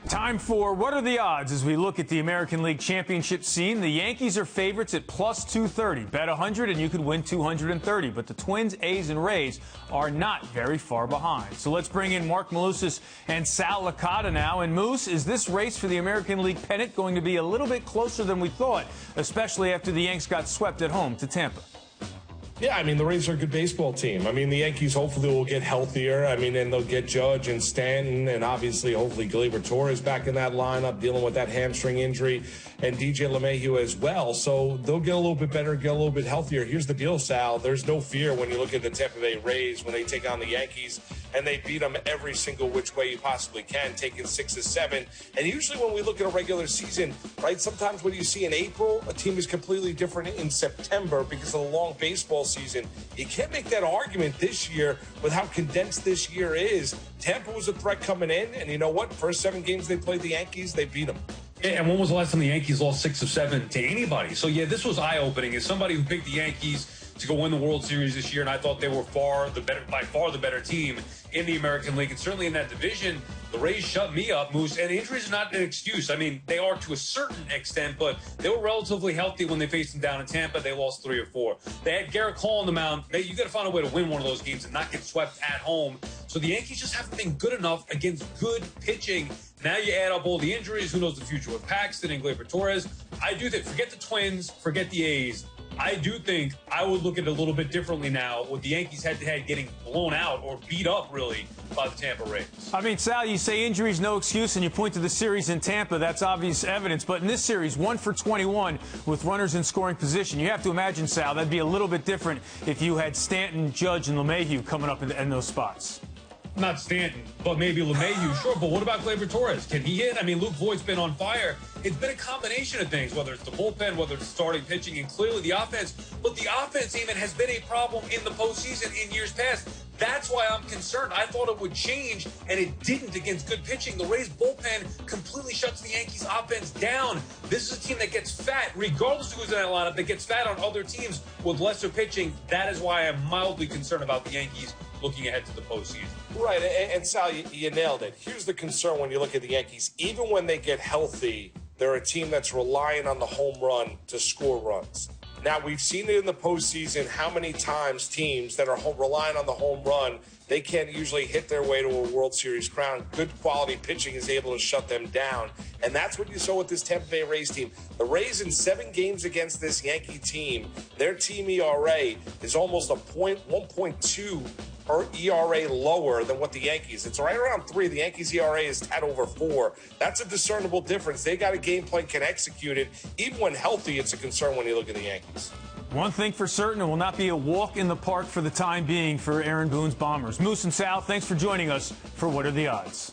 Time for What Are the Odds as we look at the American League Championship scene. The Yankees are favorites at plus 230. Bet 100 and you could win 230. But the Twins, A's, and Rays are not very far behind. So let's bring in Mark Malusis and Sal Licata now. And Moose, is this race for the American League pennant going to be a little bit closer than we thought, especially after the Yanks got swept at home to Tampa? Yeah, I mean, the Rays are a good baseball team. I mean, the Yankees hopefully will get healthier. I mean, and they'll get Judge and Stanton, and obviously, hopefully, Gleyber Torres back in that lineup, dealing with that hamstring injury, and DJ LeMahieu as well. So they'll get a little bit better, get a little bit healthier. Here's the deal, Sal. There's no fear when you look at the Tampa Bay Rays when they take on the Yankees, and they beat them every single which way you possibly can, taking 6 or 7. And usually when we look at a regular season, right, sometimes what you see in April, a team is completely different in September because of the long baseball season. You can't make that argument this year with how condensed this year is. Tampa was a threat coming in, and you know what? First 7 games they played the Yankees, they beat them. Yeah, and when was the last time the Yankees lost 6 of 7 to anybody? So, yeah, this was eye-opening. As somebody who picked the Yankees to go win the World Series this year, and I thought they were by far the better team in the American League, and certainly in that division, the Rays shut me up, Moose, and injuries are not an excuse. I mean, they are to a certain extent, but they were relatively healthy when they faced them down in Tampa. They lost 3 or 4. They had Garrett Cole on the mound. You got to find a way to win one of those games and not get swept at home. So the Yankees just haven't been good enough against good pitching. Now you add up all the injuries. Who knows the future with Paxton and Gleyber Torres? I do think, forget the Twins, forget the A's. I do think I would look at it a little bit differently now with the Yankees head-to-head getting blown out or beat up, really, by the Tampa Rays. I mean, Sal, you say injuries, no excuse, and you point to the series in Tampa. That's obvious evidence. But in this series, 1 for 21 with runners in scoring position. You have to imagine, Sal, that'd be a little bit different if you had Stanton, Judge, and LeMahieu coming up in those spots. Not Stanton, but maybe LeMahieu, sure. But what about Gleyber Torres? Can he hit? I mean, Luke Voigt's been on fire. It's been a combination of things, whether it's the bullpen, whether it's starting pitching, and clearly the offense. But the offense, even, has been a problem in the postseason in years past. That's why I'm concerned. I thought it would change, and it didn't against good pitching. The Rays bullpen completely shuts the Yankees offense down. This is a team that gets fat, regardless of who's in that lineup, that gets fat on other teams with lesser pitching. That is why I'm mildly concerned about the Yankees looking ahead to the postseason. Right, and Sal, you nailed it. Here's the concern when you look at the Yankees. Even when they get healthy, they're a team that's relying on the home run to score runs. Now, we've seen it in the postseason how many times teams that are relying on the home run, they can't usually hit their way to a World Series crown. Good quality pitching is able to shut them down. And that's what you saw with this Tampa Bay Rays team. The Rays in 7 games against this Yankee team, their team ERA is almost 1.2 or ERA lower than what the Yankees. It's right around 3. The Yankees ERA is at over 4. That's a discernible difference. They got a game plan, can execute it. Even when healthy, it's a concern when you look at the Yankees. One thing for certain, it will not be a walk in the park for the time being for Aaron Boone's Bombers. Moose and Sal, thanks for joining us for What Are the Odds?